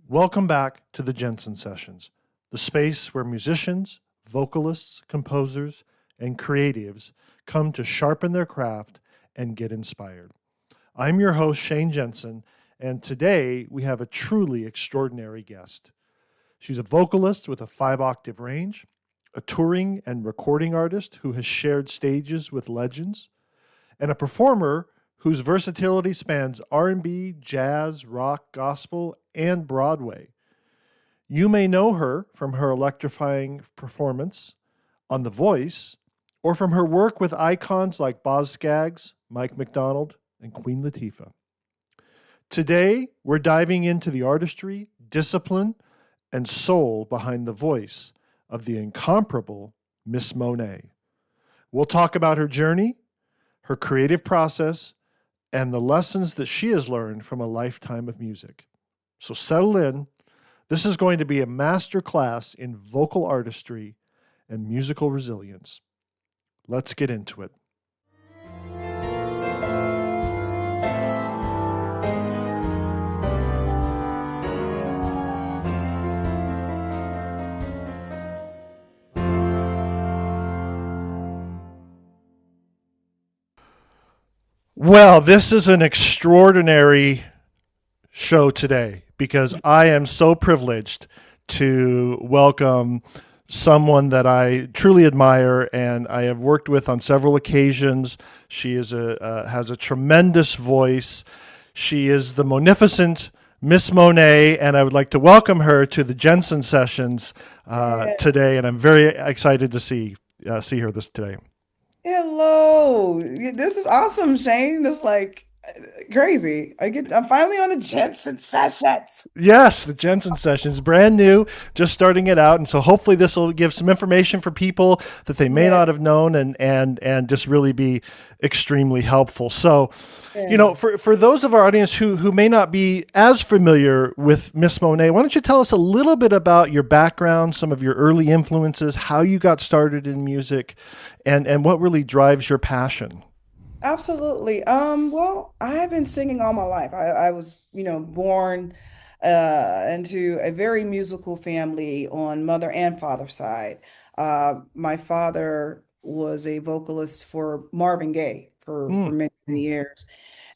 Welcome back to the Jensen Sessions, the space where musicians, vocalists, composers, and creatives come to sharpen their craft and get inspired. I'm your host, Shane Jensen, and today we have a truly extraordinary guest. She's a vocalist with a 5-octave range, a touring and recording artist who has shared stages with legends, and a performer whose versatility spans R&B, jazz, rock, gospel, and Broadway. You may know her from her electrifying performance on The Voice or from her work with icons like Boz Scaggs, Mike McDonald, and Queen Latifah. Today, we're diving into the artistry, discipline, and soul behind the voice of the incomparable Miss Monet. We'll talk about her journey, her creative process, and the lessons that she has learned from a lifetime of music. So settle in. This is going to be a master class in vocal artistry and musical resilience. Let's get into it. Well, this is an extraordinary show today because I am so privileged to welcome someone that I truly admire and I have worked with on several occasions. She is has a tremendous voice. She is the magnificent Miss Monet, and I would like to welcome her to the Jensen Sessions today. And I'm very excited to see her this today. Hello. This is awesome, Shane. It's like crazy. I'm finally on the Jensen sessions. Yes, the Jensen Sessions, brand new, just starting it out, and so hopefully this will give some information for people that they may Yeah. not have known, and just really be extremely helpful. So, Yeah. for those of our audience who may not be as familiar with Miss Monet, why don't you tell us a little bit about your background, some of your early influences, how you got started in music, and what really drives your passion? Absolutely. Well, I've been singing all my life. I was, born into a very musical family on mother and father's side. My father was a vocalist for Marvin Gaye for Mm, many, many years.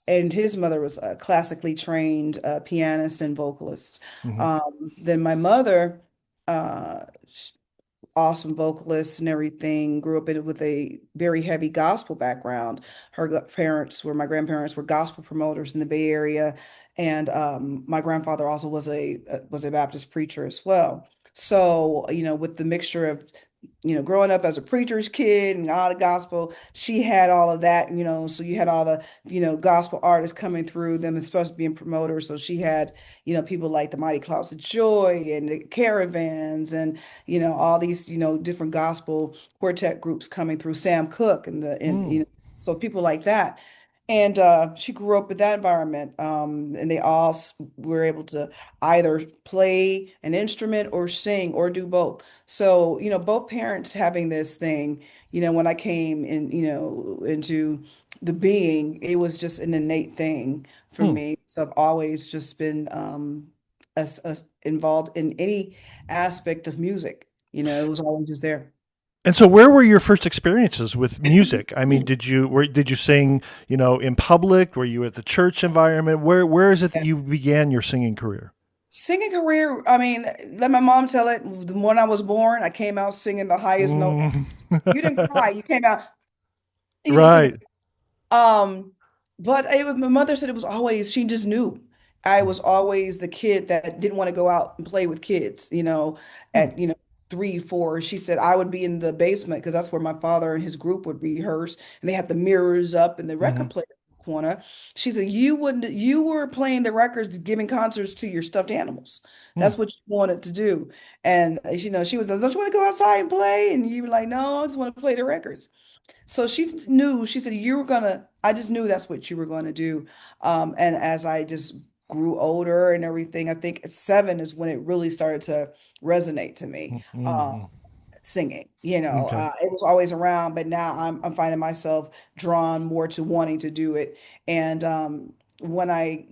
And his mother was a classically trained pianist and vocalist. mhm, Then my mother, uh, awesome vocalist and everything, grew up with a very heavy gospel background. Parents were, my grandparents were gospel promoters in the Bay Area, and my grandfather also was a Baptist preacher as well. So, with the mixture of growing up as a preacher's kid and all the gospel, she had all of that, so you had all the, gospel artists coming through them, especially being promoters. So she had, people like the Mighty Clouds of Joy and the Caravans and, all these, different gospel quartet groups coming through, Sam Cooke mm, so people like that. And she grew up with that environment. And they all were able to either play an instrument or sing or do both. So, both parents having this thing, when I came in, into the being, it was just an innate thing for mm. me. So I've always just been involved in any aspect of music. It was always just there. And so, where were your first experiences with music? I mean, did you sing, in public? Were you at the church environment? Where is it that you began your singing career? Singing career, I mean, let my mom tell it. When I was born, I came out singing the highest note. Mm. You didn't cry. You came out, you were singing. Right. Um, but my mother said it was always, she just knew. I was always the kid that didn't want to go out and play with kids, Mm. at, 3, 4. She said I would be in the basement because that's where my father and his group would rehearse, and they had the mirrors up and the record Mhm. player in the corner. She said you were playing the records, giving concerts to your stuffed animals. Mm. That's what you wanted to do. And she was like, don't you want to go outside and play? And you were like, no, I just want to play the records. So she knew, she said, I just knew that's what you were going to do. And as I just grew older and everything, I think at 7 is when it really started to resonate to me. Mm. Uh, Mm. Singing, Okay. it was always around, but now I'm finding myself drawn more to wanting to do it. And when I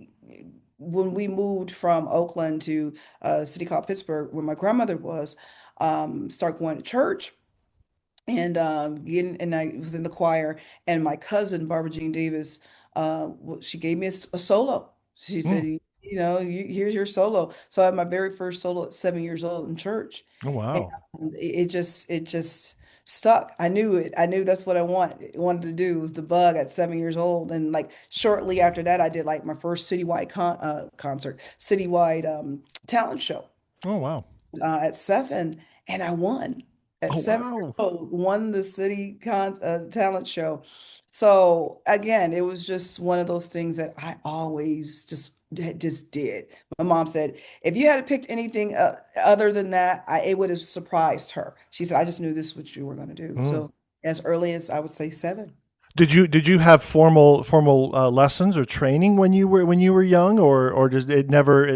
when we moved from Oakland to a city called Pittsburgh, where my grandmother was, start going to church and I was in the choir, and my cousin Barbara Jean Davis, she gave me a solo. She said, Mm. Here's your solo." So I had my very first solo at 7 years old in church, Oh, and wow. it just stuck. I knew it. I knew that's what wanted to do, was the bug at 7 years old. And like shortly after that, I did like my first citywide concert, citywide talent show Oh, wow. at 7, and I won at Oh, 7 years wow. old, won the city talent show. So again, it was just one of those things that I always just did. My mom said, if you had picked anything other than that, it would have surprised her. She said, I just knew this is what you were going to do. Mm. So as early as I would say 7. Did you have formal lessons or training when you were young, or does it never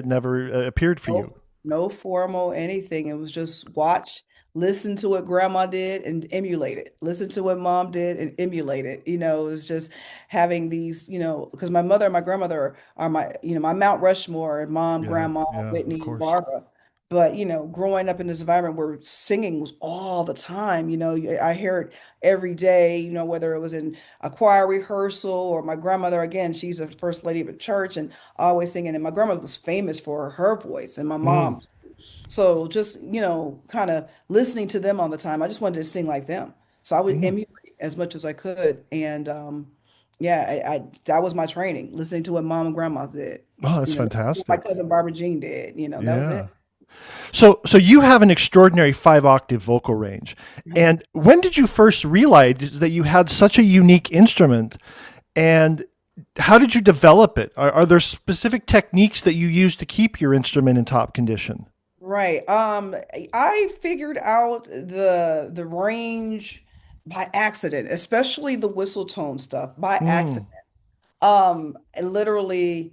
appeared for No, you? no formal anything. It was just watch, listen to what grandma did and emulate it. Listen to what mom did and emulate it. It was just having these, because my mother and my grandmother are my Mount Rushmore, and mom, Yeah, grandma, yeah, of Whitney, and course. Barbara. But, growing up in this environment where singing was all the time, I hear it every day, whether it was in a choir rehearsal, or my grandmother, again, she's the first lady of a church and always singing. And my grandmother was famous for her voice, and my Mm. mom. So just, kind of listening to them all the time, I just wanted to sing like them. So I would Mm. emulate as much as I could. And yeah, that was my training, listening to what mom and grandma did. Oh, that's What my fantastic. cousin Barbara Jean did, that was Yeah. it. So you have an extraordinary 5-octave vocal range. Mhm. And when did you first realize that you had such a unique instrument? And how did you develop it? Are there specific techniques that you use to keep your instrument in top condition? Right. I figured out the range by accident, especially the whistle tone stuff by accident. Mm. And literally,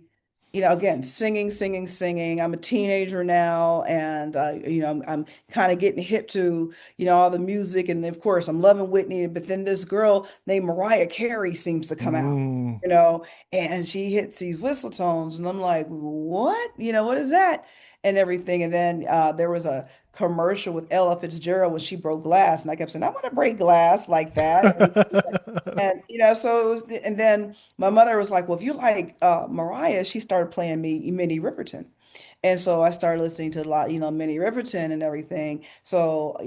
again, singing, singing, singing. I'm a teenager now, and I'm kind of getting hip to, all the music, and of course, I'm loving Whitney. But then this girl named Mariah Carey seems to come out, Mm. and she hits these whistle tones, and I'm like, what? What is that? And everything. And then there was a commercial with Ella Fitzgerald when she broke glass, and I kept saying, I want to break glass like that. And so it was, and then my mother was like, "Well, if you like Mariah," she started playing me Minnie Riperton, and so I started listening to a lot, Minnie Riperton and everything. So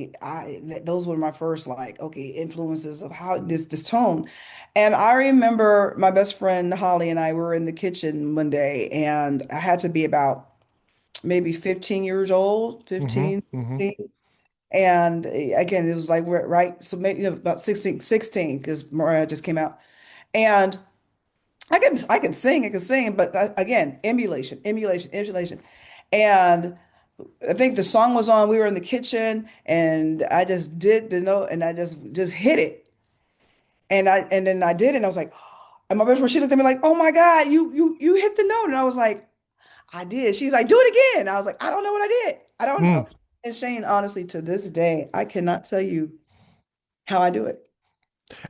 those were my first like, okay, influences of how this tone. And I remember my best friend Holly and I were in the kitchen one day, and I had to be about maybe 15 years old, Hmm. 15, Hmm. 16. And again, it was like right, so maybe about 16, because Mariah just came out. And I can sing, but again, emulation, emulation, emulation. And I think the song was on, we were in the kitchen, and I just did the note, and I just hit it. And then I did it, and I was like, and my best friend, she looked at me like, "Oh my God, you hit the note." And I was like, "I did." She's like, "Do it again." I was like, "I don't know what I did. I don't Mm. know." And Shane, honestly, to this day, I cannot tell you how I do it.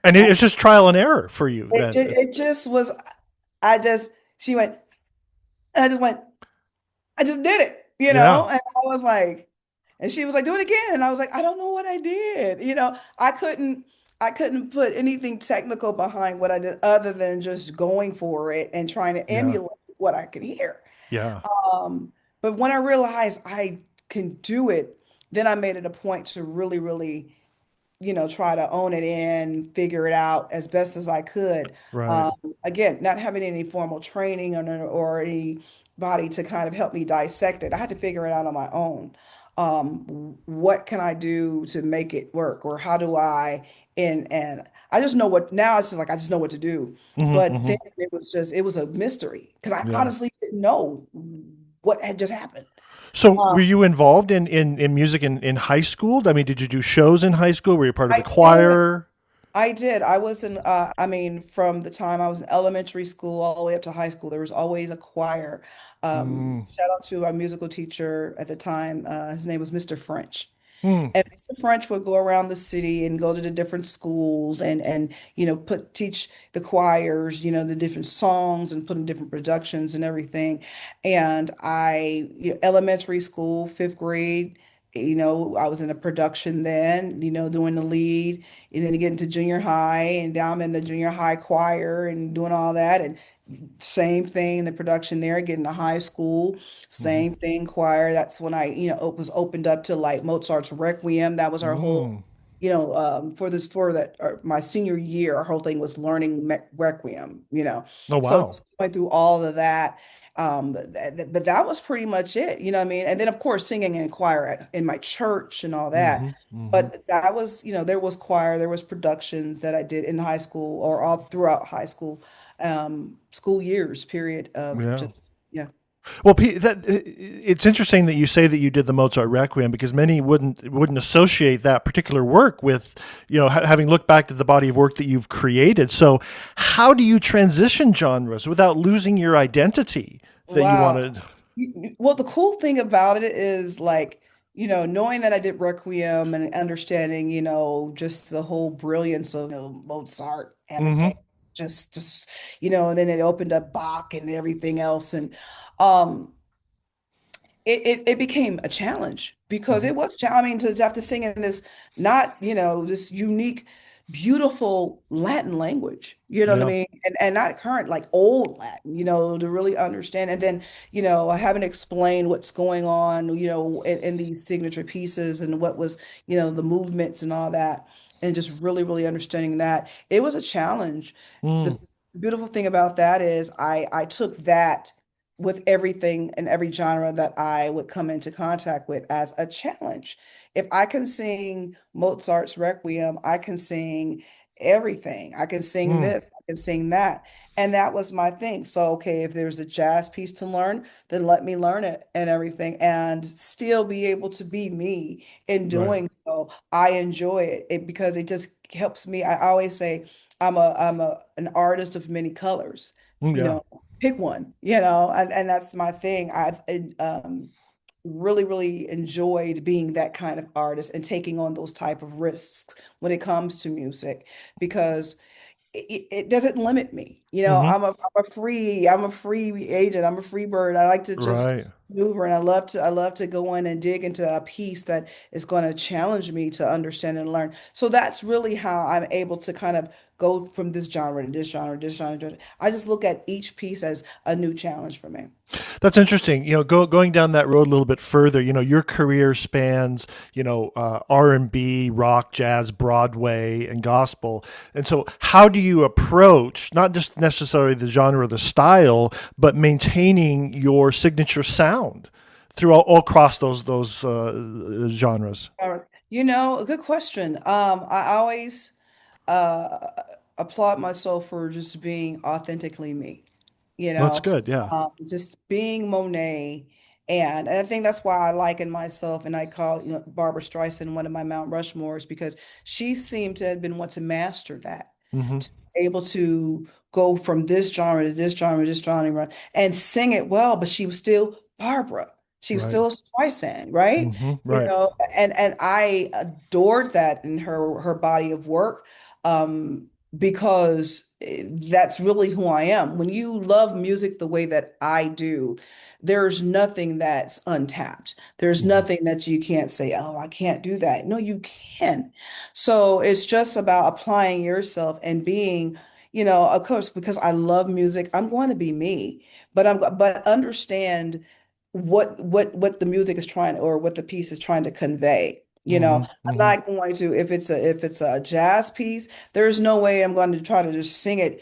And I, it's just trial and error for you it, then. it just was, she went, and I just went, I just did it, Yeah. and I was like, and she was like, "Do it again." And I was like, "I don't know what I did." I couldn't put anything technical behind what I did other than just going for it and trying to Yeah. emulate what I could hear. Yeah. Um, but when I realized I can do it, then I made it a point to really, really, try to own it and figure it out as best as I could. Right. Um, Again, not having any formal training or anybody to kind of help me dissect it. I had to figure it out on my own. What can I do to make it work, or how do I, and I just know what now. It's just like I just know what to do. Hmm. But Hmm. then it was a mystery because I Yeah. honestly didn't know what had just happened. So Um, were you involved in music in high school? I mean, did you do shows in high school? Were you part of the I did. choir? I did. I was in, I mean, from the time I was in elementary school all the way up to high school, there was always a choir. Mm. Shout out to our musical teacher at the time. His name was Mr. French. Mm. And Mr. French would go around the city and go to the different schools and put teach the choirs, the different songs and put in different productions and everything. And elementary school, fifth grade, I was in a production then, doing the lead, and then to get into junior high, and now I'm in the junior high choir and doing all that. And same thing, the production there, getting to high school, Mhm. same thing, choir. That's when I, was opened up to like Mozart's Requiem. That was our whole, Mm. for that, my senior year, our whole thing was learning Requiem. Oh, So wow. just going through all of that. But that was pretty much it, you know what I mean? And then of course singing in choir in my church and all that. Hmm. Hmm. But that was, there was choir, there was productions that I did in high school or all throughout high school, school years, period of Yeah. just, yeah. Well, it's interesting that you say that you did the Mozart Requiem because many wouldn't associate that particular work with, having looked back at the body of work that you've created. So, how do you transition genres without losing your identity that you Wow. wanted? Well, the cool thing about it is like, knowing that I did Requiem and understanding, just the whole brilliance of, Mozart, Hmm. imitate, just, and then it opened up Bach and everything else. And um it became a challenge because Hmm. it was, I mean, to have to sing in this, not, this unique, beautiful Latin language, you know what I Yeah. mean? And not current, like old Latin, to really understand. And then, I haven't explained what's going on, in these signature pieces and what was, the movements and all that. And just really, really understanding that. It was a challenge. Mm. The beautiful thing about that is I took that with everything and every genre that I would come into contact with as a challenge. If I can sing Mozart's Requiem, I can sing everything. I can sing Mm. this, I can sing that. And that was my thing. So, okay, if there's a jazz piece to learn, then let me learn it and everything and still be able to be me in Right. doing so. I enjoy it because it just helps me. I always say I'm an artist of many colors, Mm, you yeah. know, pick one, and that's my thing. I've really, really enjoyed being that kind of artist and taking on those type of risks when it comes to music because it doesn't limit me. Hmm. I'm a free agent. I'm a free bird. I like to just Right. maneuver and I love to go in and dig into a piece that is going to challenge me to understand and learn. So that's really how I'm able to kind of go from this genre to this genre, this genre. I just look at each piece as a new challenge for me. That's interesting. Going down that road a little bit further. Your career spans, R&B, rock, jazz, Broadway, and gospel. And so, how do you approach not just necessarily the genre, the style, but maintaining your signature sound through all across those genres? A good question. I always uh, applaud myself for just being authentically me, Well, that's good. Yeah. just being Monet. And I think that's why I liken myself and I call, Barbara Streisand one of my Mount Rushmores because she seemed to have been one to master that, Hmm. to be able to go from this genre to this genre to this genre and sing it well, but she was still Barbara. She was Right. still Streisand, right? Hmm. Right. And I adored that in her body of work, because that's really who I am. When you love music the way that I do, there's nothing that's untapped. There's Hmm. nothing that you can't say, oh, I can't do that. No, you can. So it's just about applying yourself and being, of course, because I love music, I'm going to be me, but understand what the music is trying or what the piece is trying to convey. Hmm. I'm Hmm. not going to, if it's a jazz piece, there's no way I'm going to try to just sing it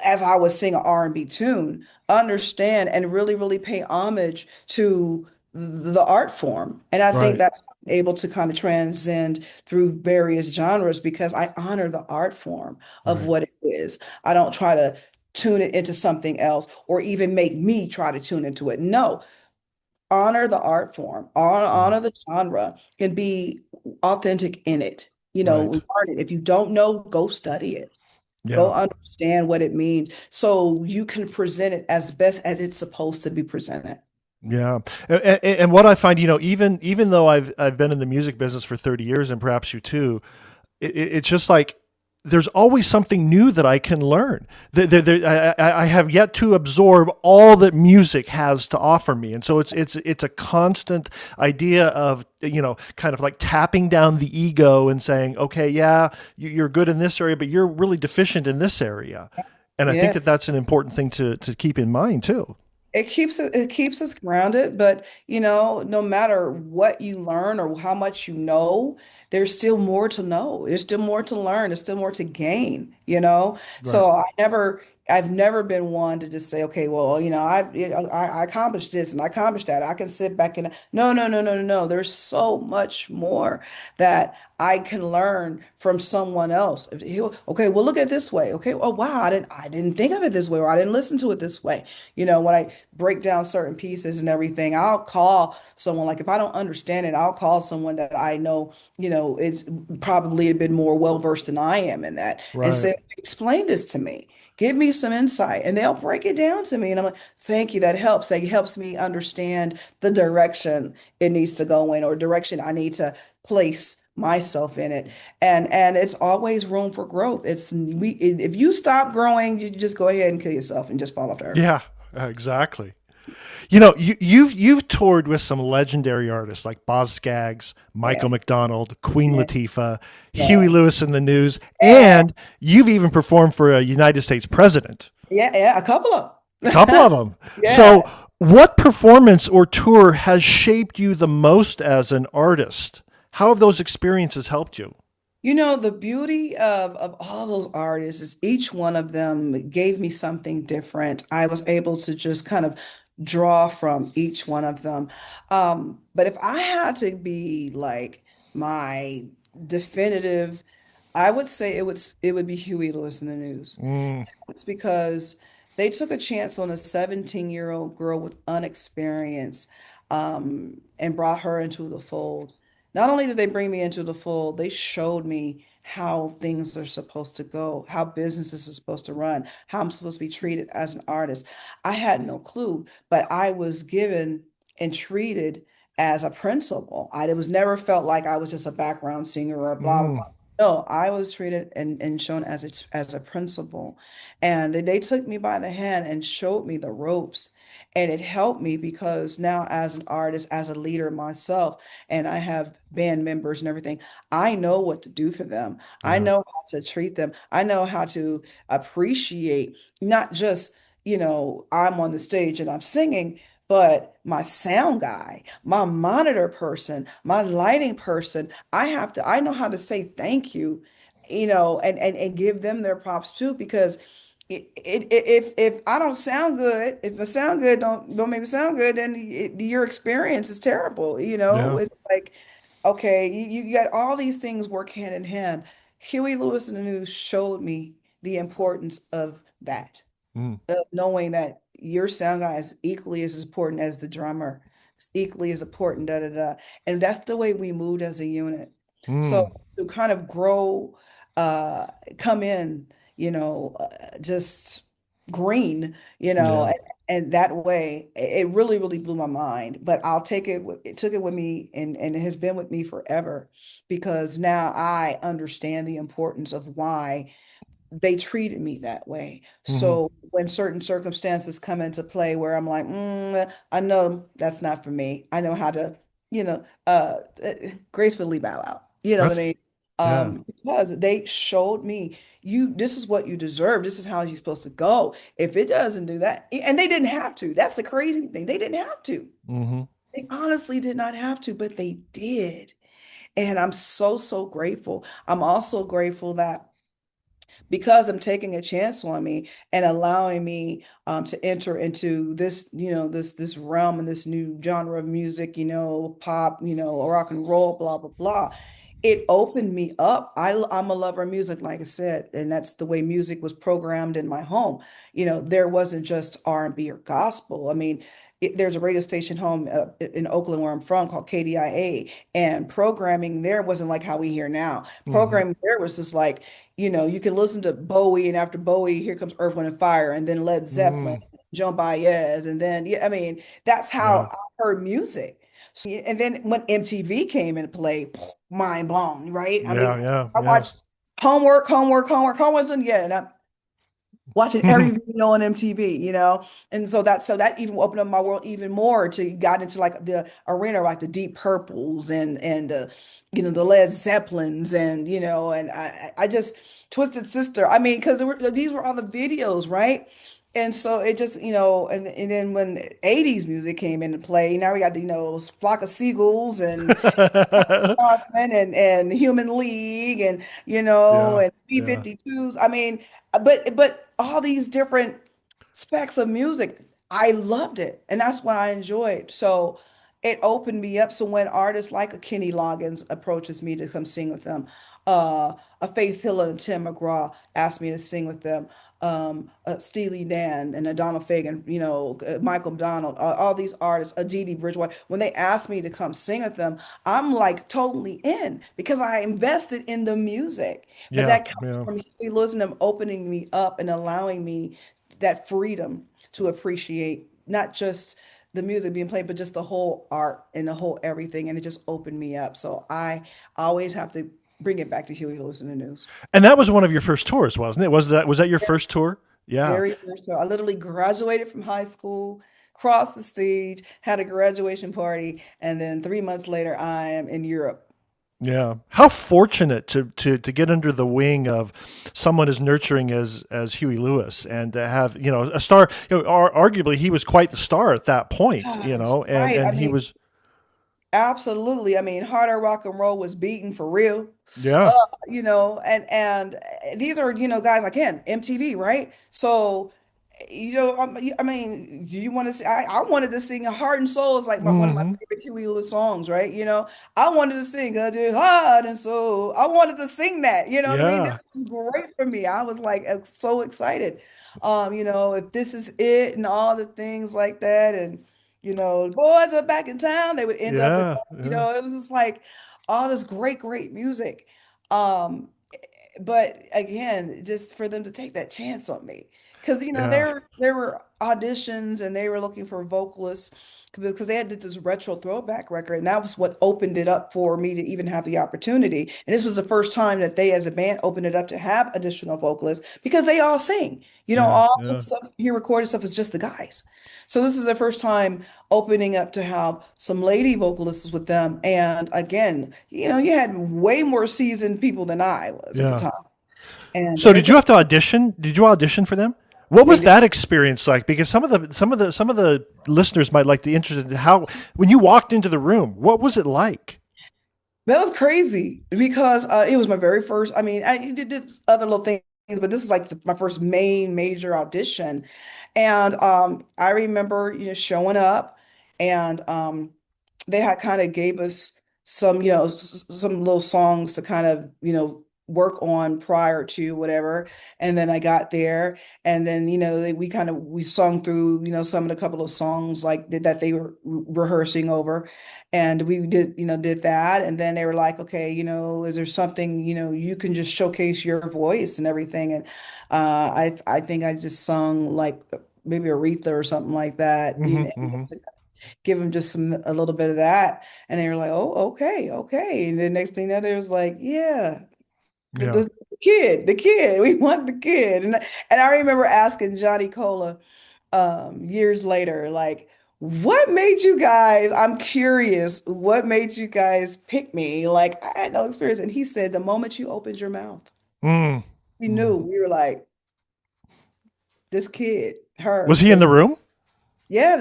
as I would sing an R&B tune. Understand and really, really pay homage to the art form. And I think Right. that's able to kind of transcend through various genres because I honor the art form of Right. what it is. I don't try to tune it into something else or even make me try to tune into it. No, honor the art form, Yeah. honor the genre, and be authentic in it. Right. Learn it. If you don't know, go study it. Go Yeah. understand what it means so you can present it as best as it's supposed to be presented. Yeah, and what I find, even though I've been in the music business for 30 years, and perhaps you too, it's just like there's always something new that I can learn. I have yet to absorb all that music has to offer me, and so it's a constant idea of kind of like tapping down the ego and saying, okay, yeah, you're good in this area, but you're really deficient in this area, and I think Yeah. that that's an important thing to keep in mind too. It keeps us grounded, but no matter what you learn or how much you know, there's still more to know. There's still more to learn. There's still more to gain. Right. So I've never been one to just say, okay, well, I accomplished this and I accomplished that. I can sit back and no, no, no, no, no, no. There's so much more that I can learn from someone else. Okay, well, look at it this way. Okay, oh wow, I didn't think of it this way, or I didn't listen to it this way. When I break down certain pieces and everything, I'll call someone, like if I don't understand it, I'll call someone that I know, is probably a bit more well versed than I am in that and Right. say, explain this to me. Give me some insight. And they'll break it down to me. And I'm like, thank you. That helps. That helps me understand the direction it needs to go in or direction I need to place myself in it. And it's always room for growth. If you stop growing, you just go ahead and kill yourself and just fall off the earth. Yeah, exactly. You've toured with some legendary artists like Boz Scaggs, Yeah. Michael McDonald, Queen Yeah. Latifah, Huey Yeah. Lewis and the News, Yeah. and you've even performed for a United States president, Yeah. Yeah. A couple of a couple them. of them. Yeah. So, what performance or tour has shaped you the most as an artist? How have those experiences helped you? The beauty of all those artists is each one of them gave me something different. I was able to just kind of draw from each one of them. But if I had to be like my definitive, I would say it would be Huey Lewis in the News. Mm, It's because they took a chance on a 17-year-old girl with unexperience, and brought her into the fold. Not only did they bring me into the fold, they showed me how things are supposed to go, how businesses are supposed to run, how I'm supposed to be treated as an artist. I had no clue, but I was given and treated as a principal. I it was never felt like I was just a background singer or blah blah mm, blah. No, I was treated and shown as a principal. And they took me by the hand and showed me the ropes. And it helped me because now, as an artist, as a leader myself, and I have band members and everything, I know what to do for them. I yeah. know how to treat them. I know how to appreciate not just, I'm on the stage and I'm singing, but my sound guy, my monitor person, my lighting person, I know how to say thank you, and give them their props too, because if I don't sound good, if I sound good don't make me sound good, then your experience is terrible. Yeah. It's like, okay, you got all these things work hand in hand. Huey Lewis and the News showed me the importance of that, Mm, of knowing that your sound guy is equally as important as the drummer. It's equally as important, da da da. And that's the way we moved as a unit. So mm, to kind of grow, uh, come in, just green, yeah. and that way, it really, really blew my mind. But I'll take it, it took it with me, and it has been with me forever, because now I understand the importance of why they treated me that way. Hmm. So when certain circumstances come into play where I'm like, I know that's not for me. I know how to, gracefully bow out. You know what I That's mean? yeah. Because they showed me, this is what you deserve. This is how you're supposed to go. If it doesn't do that, and they didn't have to. That's the crazy thing. They didn't have to. Hmm. They honestly did not have to, but they did. And I'm so, so grateful. I'm also grateful that because I'm taking a chance on me and allowing me, to enter into this, this realm and this new genre of music, pop, rock and roll, blah, blah, blah. It opened me up. I'm a lover of music, like I said, and that's the way music was programmed in my home. There wasn't just R&B or gospel. I mean, there's a radio station home, in Oakland where I'm from, called KDIA, and programming there wasn't like how we hear now. Hmm. Programming there was just like, you can listen to Bowie, and after Bowie, here comes Earth, Wind, and Fire, and then Led Zeppelin, Mm, Joan Baez, and then yeah, I mean, that's Yeah. how I heard music. So, and then when MTV came into play, mind blown, right? I mean, Yeah. Yeah. I Yeah. watched homework, and yeah, and I'm watching every video on MTV, and so that even opened up my world even more to got into like the arena, like the Deep Purples and the Led Zeppelins and I just Twisted Sister. I mean, because these were all the videos, right? And so it just and then when 80s music came into play, now we got Flock of Seagulls and Johnson and Human League and Yeah. and Yeah. B-52s. I mean, but all these different specs of music, I loved it, and that's what I enjoyed. So it opened me up. So when artists like a Kenny Loggins approaches me to come sing with them, a Faith Hill and Tim McGraw asked me to sing with them, Steely Dan and Adonald Fagan, Michael McDonald, all these artists, Aditi Bridgewater, when they asked me to come sing with them, I'm like totally in because I invested in the music. But Yeah. that comes Yeah. from Huey Lewis and them opening me up and allowing me that freedom to appreciate not just the music being played, but just the whole art and the whole everything. And it just opened me up. So I always have to bring it back to Huey Lewis and the News. And that was one of your first tours, wasn't it? Was that your first tour? Yeah. Very much so. I literally graduated from high school, crossed the stage, had a graduation party, and then 3 months later, I am in Europe. Yeah. How fortunate to get under the wing of someone as nurturing as Huey Lewis and to have, a star, arguably he was quite the star at that point, Yes, and right. I and he mean, was absolutely. I mean, harder rock and roll was beaten for real. yeah. Uh, and these are, guys again, MTV, right? So, I mean, do you want to see? I wanted to sing "Heart and Soul" is like one of my Mhm. favorite Huey Lewis songs, right? I wanted to sing "Heart and Soul." I wanted to sing that. You know what I mean? Yeah. This was great for me. I was like so excited. If this is it and all the things like that, and boys are back in town, they would end up with, Yeah. Yeah. it was just like all this great, great music. Um, but again, just for them to take that chance on me, because Yeah. there were auditions and they were looking for vocalists because they had did this retro throwback record, and that was what opened it up for me to even have the opportunity. And this was the first time that they, as a band, opened it up to have additional vocalists because they all sing. Yeah. All the Yeah. stuff he recorded stuff is just the guys. So this is the first time opening up to have some lady vocalists with them. And again, you had way more seasoned people than I was at the Yeah. time. And So it did you just have to audition? Did you audition for them? What they was did. that experience like? Because some of the listeners might like the interested in how when you walked into the room, what was it like? That was crazy because it was my very first. I mean, I did other little things, but this is like my first main major audition. And I remember, showing up, and they had kind of gave us some, some little songs to kind of, work on prior to whatever. And then I got there, and then, we sung through, some of the couple of songs like that they were rehearsing over. And we did that. And then they were like, okay, is there something, you can just showcase your voice and everything. And I think I just sung like maybe Aretha or something like that, Hmm. Hmm. just to give them just a little bit of that. And they were like, oh, okay, okay. And the next thing that they was like, yeah, the, Yeah. the the kid, we want the kid. And I remember asking Johnny Cola years later, like, what made you guys, I'm curious, what made you guys pick me? Like, I had no experience. And he said, the moment you opened your mouth, Mm. we knew. Mm. We were like, this kid, Was her, he in the room? yeah,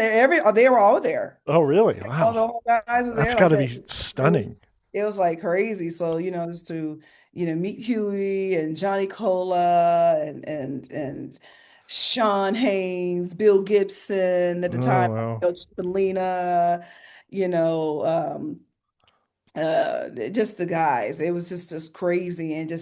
they were all there. Oh, really? All Wow. the whole guys were That's there got like to that. be stunning. It was like crazy. So, just to, meet Huey and Johnny Cola and Sean Haynes, Bill Gibson at the Oh, time, wow. Chipolina, you know, just the guys. It was just crazy. And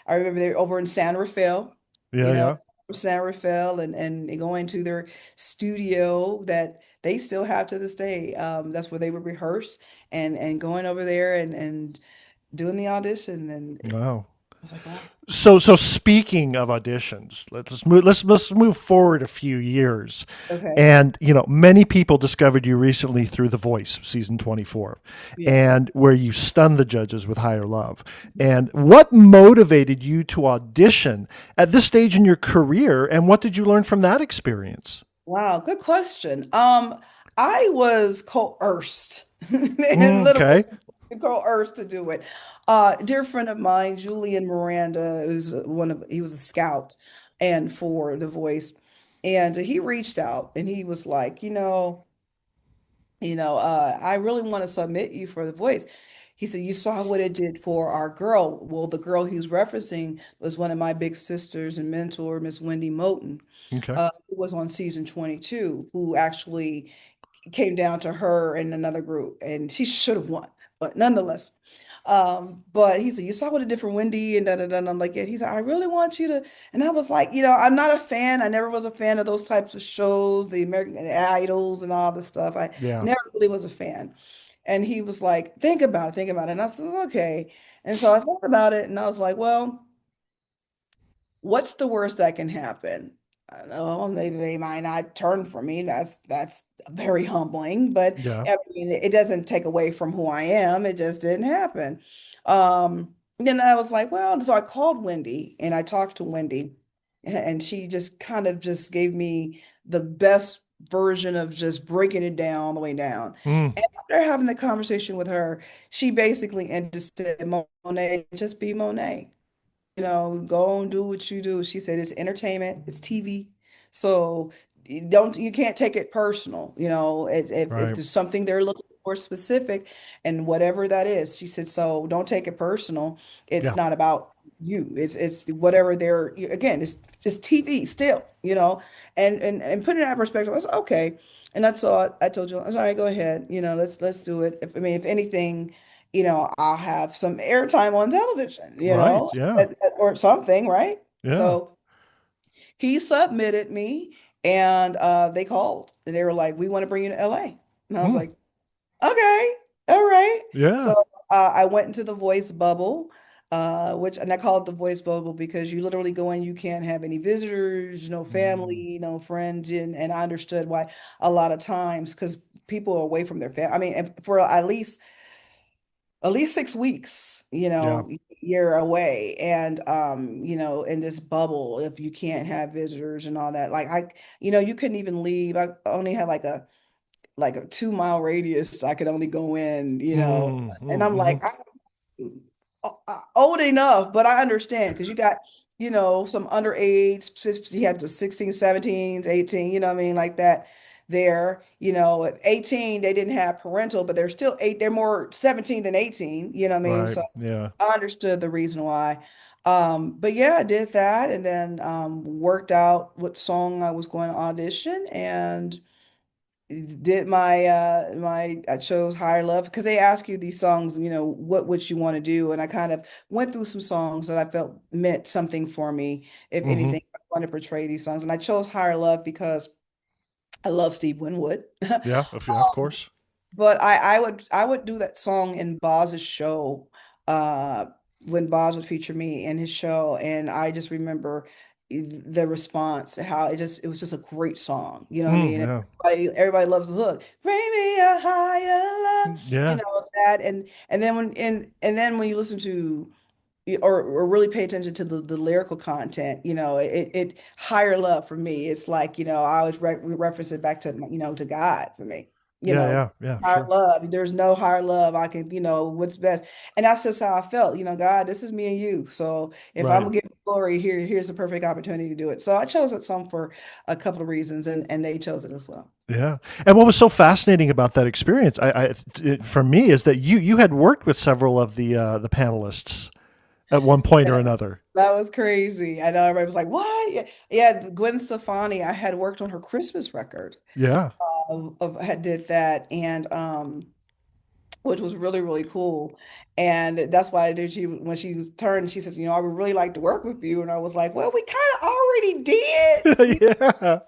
I remember they were over in San Rafael, you Yeah, know, yeah. San Rafael and going to their studio that they still have to this day. That's where they would rehearse and going over there and doing the audition. And Wow. was like, wow. So speaking of auditions, let's move forward a few years. Okay. And many people discovered you recently through The Voice season 24, Yeah. and where you stunned the judges with Higher Love. And what motivated you to audition at this stage in your career, and what did you learn from that experience? Wow, good question. I was coerced, in literal Okay. coerced to do it. A dear friend of mine, Julian Miranda, who's he was a scout and for The Voice, and he reached out and he was like, I really want to submit you for The Voice. He said, you saw what it did for our girl. Well, the girl he was referencing was one of my big sisters and mentor, Miss Wendy Moten, Okay. who was on season 22, who actually came down to her and another group, and she should have won, but nonetheless. But he said, you saw what it did for Wendy and da da da. And I'm like, yeah. He said, I really want you to. And I was like, I'm not a fan. I never was a fan of those types of shows, the American Idols and all this stuff. I Yeah. never really was a fan. And he was like, think about it, think about it. And I said, okay. And so I thought about it and I was like, well, what's the worst that can happen? I know they might not turn for me. That's very humbling, but Yeah. I mean, it doesn't take away from who I am. It just didn't happen. Then I was like, well, so I called Wendy and I talked to Wendy, and she just kind of just gave me the best version of just breaking it down all the way down. Mm. And after having the conversation with her, she basically and just said, Monet, just be Monet. Go and do what you do. She said it's entertainment, it's TV. So you can't take it personal. If Right. there's something they're looking for specific and whatever that is, she said, so don't take it personal. It's Yeah. not about you. It's whatever again, it's just TV still, and putting that perspective, I was okay. And that's all I told you. I was all right, go ahead. Let's do it. If anything, I'll have some airtime on television, Right. Yeah. or something, right? Yeah. So he submitted me and they called and they were like, we want to bring you to LA. And I was Mm. like, okay, all right. Yeah. So I went into the voice bubble, and I call it the voice bubble because you literally go in, you can't have any visitors, no Mm. family, no friends. And I understood why a lot of times because people are away from their family. I mean, for at least 6 weeks, Yeah. you're away. And in this bubble, if you can't have visitors and all that, like you couldn't even leave. I only had like a 2 mile radius I could only go in, Mm. and Mm. I'm Mhm. like, old enough, but I understand because you got, some underage, he had the 16, 17, 18, you know what I mean, like that there, at 18, they didn't have parental, but they're still they're more 17 than 18, you know what I mean? Right. So Yeah. I understood the reason why. But yeah, I did that and then worked out what song I was going to audition and did my I chose Higher Love because they ask you these songs, what would you want to do? And I kind of went through some songs that I felt meant something for me, if Hmm. anything, I want to portray these songs. And I chose Higher Love because I love Steve Winwood. Yeah. Yeah. Of course. But I would do that song in Boz's show, uh, when Boz would feature me in his show, and I just remember the response, how it was just a great song. You know what I Mm. mean? Yeah. Everybody loves the hook. Bring me a higher love, Yeah. that, and then when you listen to or really pay attention to the lyrical content, it higher love for me. It's like, I always reference it back to, to God for me, you Yeah. know, Yeah. Yeah. higher Sure. love. There's no higher love. I can, what's best. And that's just how I felt, God, this is me and you. So if I'm Right. gonna give you glory here's a perfect opportunity to do it. So I chose that song for a couple of reasons and they chose it as well. Yeah. And what was so fascinating about that experience, for me, is that you had worked with several of the panelists at one point or another. That was crazy. I know everybody was like, "What?" Yeah, yeah. Gwen Stefani, I had worked on her Christmas record. Yeah. Had did that, and which was really really cool. And that's why I did. She when she was turned, she says, I would really like to work with you." And I was like, "Well, we kind of already did. Yeah.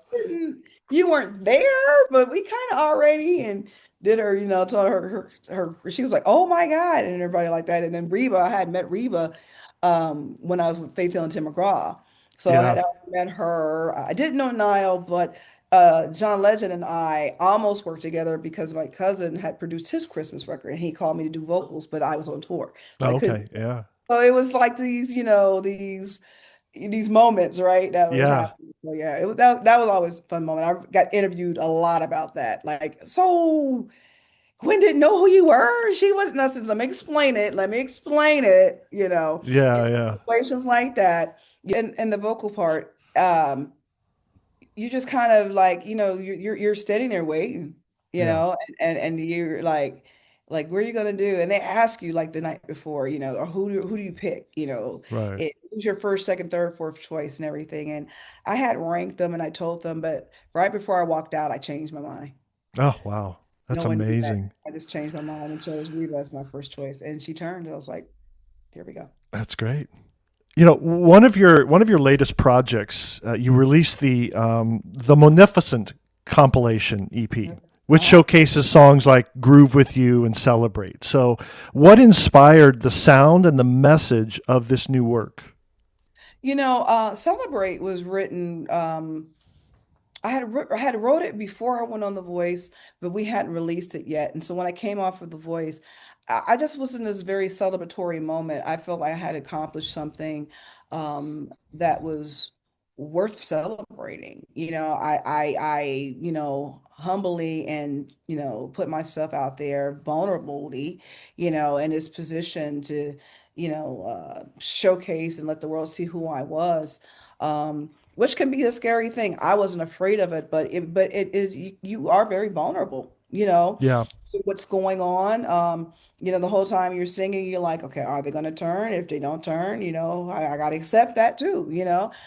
You weren't there, but we kind of already." did her, told her, she was like, oh my God, and everybody like that. And then Reba, I had met Reba when I was with Faith Hill and Tim McGraw. So I Yeah. had met her. I didn't know Niall, but John Legend and I almost worked together because my cousin had produced his Christmas record and he called me to do vocals, but I was on tour. So I Oh, couldn't. okay. Yeah. So it was like these, these moments, right, that was Yeah. happening. So yeah, it was that was always a fun moment. I got interviewed a lot about that. Like, so Gwen didn't know who you were. She wasn't us. Let me explain it. Let me explain it. In Yeah. Yeah. situations like that. And the vocal part, you just kind of like, you're standing there waiting, Yeah. and you're like, what are you gonna do? And they ask you like the night before, or who do you pick? Right. Who's your first, second, third, fourth choice and everything. And I had ranked them and I told them, but right before I walked out, I changed my mind. Oh, wow. No That's one knew that. amazing. I just changed my mind and chose Reba as my first choice. And she turned. And I was like, here we go. That's great. You know, one of your latest projects, you released the Munificent compilation EP, which Uh-huh. showcases songs like "Groove with You" and "Celebrate." So, what inspired the sound and the message of this new work? Celebrate was written. I had wrote it before I went on The Voice, but we hadn't released it yet. And so when I came off of The Voice, I just was in this very celebratory moment. I felt like I had accomplished something that was worth celebrating. I humbly and put myself out there vulnerably, in this position to showcase and let the world see who I was. Which can be a scary thing. I wasn't afraid of it, but it is you are very vulnerable, Yeah, to what's going on. The whole time you're singing, you're like, okay, are they gonna turn? If they don't turn, I gotta accept that too,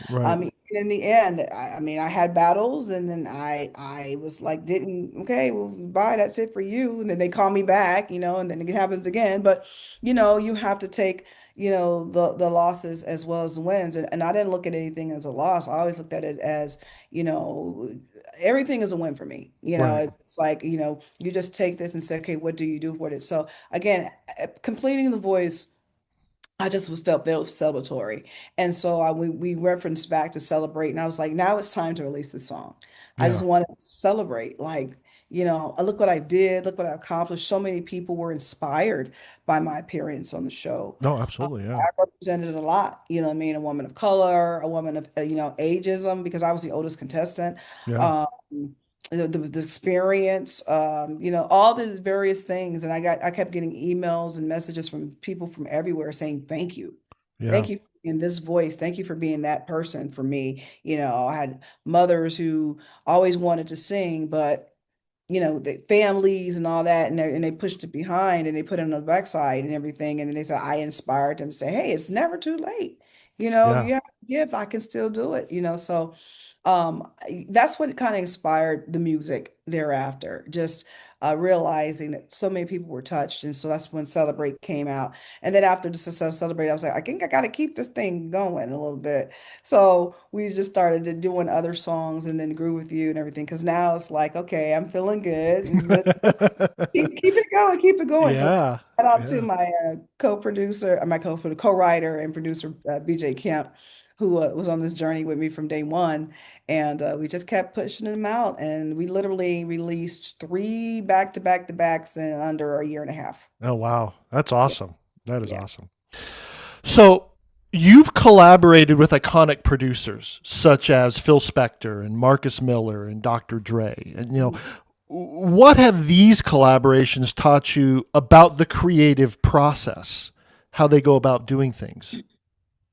right. In the end, I mean, I had battles and then I was like, didn't, okay, well, bye, that's it for you. And then they call me back, and then it happens again. But you have to take the losses as well as the wins, and I didn't look at anything as a loss. I always looked at it as you know everything is a win for me. Right. It's like you just take this and say, okay, what do you do with it? So again, completing the voice, I just felt very celebratory. And so we referenced back to celebrate. And I was like, now it's time to release this song. I just Yeah. want to celebrate. Like, look what I did, look what I accomplished. So many people were inspired by my appearance on the show. No, Uh, absolutely. Yeah. I represented a lot, what I mean? A woman of color, a woman of, ageism, because I was the oldest contestant. Yeah. Um, the experience, all these various things. And I kept getting emails and messages from people from everywhere saying, thank you. Yeah. Thank you in this voice. Thank you for being that person for me. I had mothers who always wanted to sing, but the families and all that, and they pushed it behind and they put it on the backside and everything. And then they said, I inspired them to say, hey, it's never too late. If Yeah. you have a gift, I can still do it, so that's what kind of inspired the music thereafter. Just realizing that so many people were touched, and so that's when Celebrate came out. And then after the success of Celebrate, I was like, I think I got to keep this thing going a little bit. So we just started doing other songs, and then Grew with You and everything. Because now it's like, okay, I'm feeling good, and let's keep it going, keep it going. So Yeah. shout out to Yeah. my co-producer, my co-writer and producer, BJ Kemp, who was on this journey with me from day one. And we just kept pushing them out. And we literally released three back-to-back-to-backs in under a year and a half. Oh, wow. That's Yeah. awesome. That is Yeah. awesome. So, you've collaborated with iconic producers such as Phil Spector and Marcus Miller and Dr. Dre. And, what have these collaborations taught you about the creative process, how they go about doing things?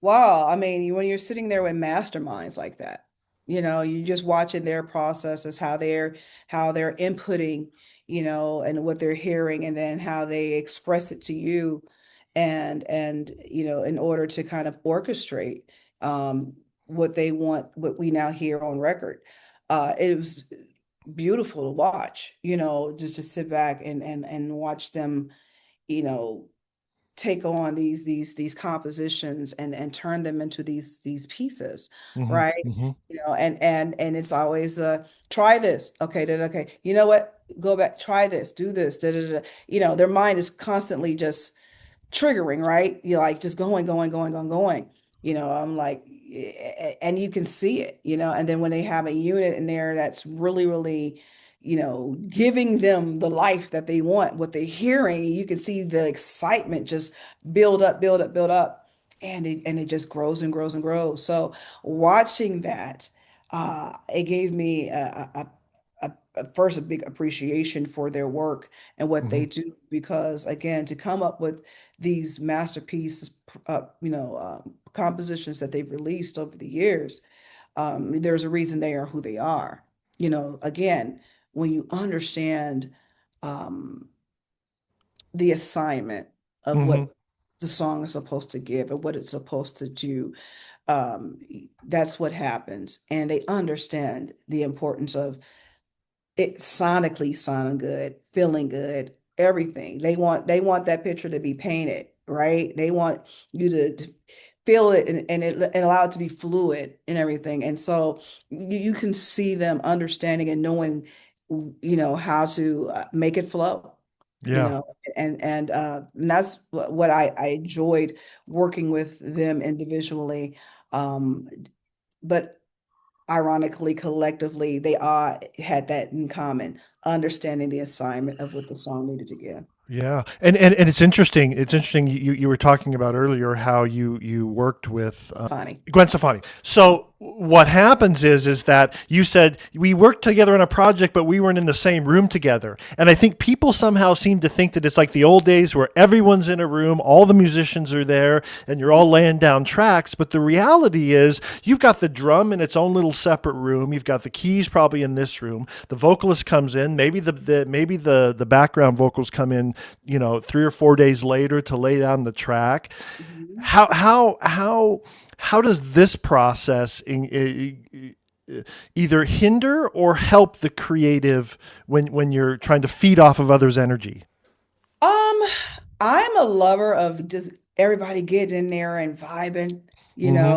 Wow. I mean, when you're sitting there with masterminds like that, you just watching their processes, how they're inputting, and what they're hearing, and then how they express it to you, and in order to kind of orchestrate what they want, what we now hear on record. It was beautiful to watch, just to sit back and watch them, you know, take on these compositions and turn them into these pieces, Hmm. right? Hmm. And it's always try this. Okay, then okay. You know what? go back, try this, do this, da, da, da. Their mind is constantly just triggering, right? You're like just going, going, going, going, going. I'm like, and you can see it, and then when they have a unit in there that's really, really, giving them the life that they want, what they're hearing, you can see the excitement just build up, build up, build up. And it just grows and grows and grows. So watching that, it gave me first a big appreciation for their work and what Hmm. they do, because again, to come up with these masterpieces, compositions that they've released over the years, there's a reason they are who they are. Again, when you understand um, the assignment of Hmm. what the song is supposed to give and what it's supposed to do, um, that's what happens. And they understand the importance of it sonically sounding good, feeling good, everything. They want that picture to be painted, right? They want you to feel it and allow it to be fluid and everything. And so you can see them understanding and knowing, how to make it flow. You Yeah. know, and that's what I enjoyed working with them individually. Um, but ironically, collectively, they all had that in common, understanding the assignment of what the song needed to give. Yeah, and it's interesting. It's interesting. You were talking about earlier how you worked with Funny. Gwen Stefani. So what happens is that you said we worked together on a project, but we weren't in the same room together. And I think people somehow seem to think that it's like the old days where everyone's in a room, all the musicians are there, and you're all laying down tracks. But the reality is you've got the drum in its own little separate room. You've got the keys probably in this room. The vocalist comes in. Maybe the background vocals come in, 3 or 4 days later to lay down the track. Mhm. How does this process either hinder or help the creative when you're trying to feed off of others' energy? Um, I'm a lover of just everybody getting in there and vibing, Hmm.